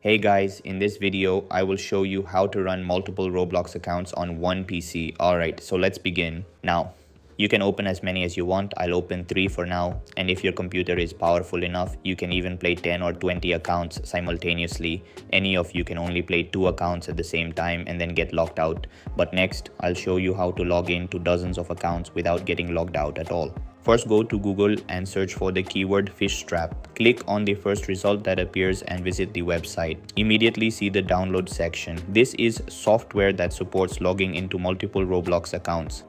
Hey guys, in this video, I will show you how to run multiple Roblox accounts on one PC. Alright, so let's begin. Now, you can open as many as you want. I'll open 3 for now. And if your computer is powerful enough, you can even play 10 or 20 accounts simultaneously. Any of you can only play 2 accounts at the same time and then get locked out. But next, I'll show you how to log in to dozens of accounts without getting logged out at all. First, go to Google and search for the keyword Fishstrap. Click on the first result that appears and visit the website. Immediately see the download section. This is software that supports logging into multiple Roblox accounts.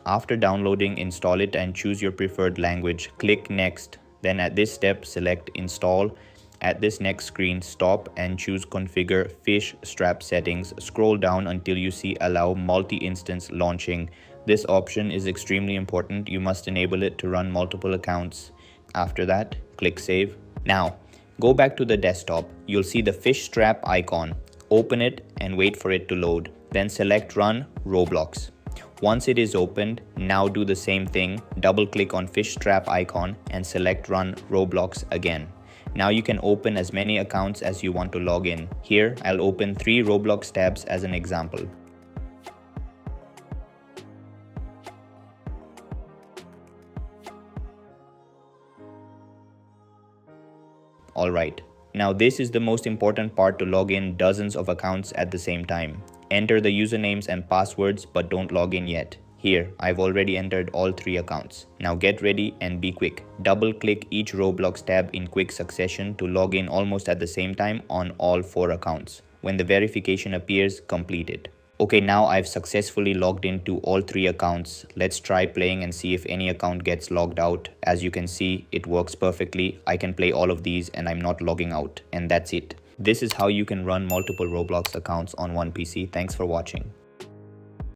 After downloading, install it and choose your preferred language. Click Next. Then at this step, select Install. At this next screen, stop and choose Configure Fishstrap Settings. Scroll down until you see Allow Multi-Instance Launching. This option is extremely important. You must enable it to run multiple accounts. After that, click Save. Now, go back to the desktop. You'll see the Fishstrap icon. Open it and wait for it to load. Then select Run Roblox. Once it is opened, now do the same thing. Double-click on Fishstrap icon and select Run Roblox again. Now you can open as many accounts as you want to log in. Here, I'll open 3 Roblox tabs as an example. Alright, now this is the most important part to log in dozens of accounts at the same time. Enter the usernames and passwords but don't log in yet. Here, I've already entered all 3 accounts. Now get ready and be quick. Double-click each Roblox tab in quick succession to log in almost at the same time on all 4 accounts. When the verification appears, complete it. Okay, now I've successfully logged into all 3 accounts. Let's try playing and see if any account gets logged out. As you can see, it works perfectly. I can play all of these and I'm not logging out. And that's it. This is how you can run multiple Roblox accounts on one PC. Thanks for watching.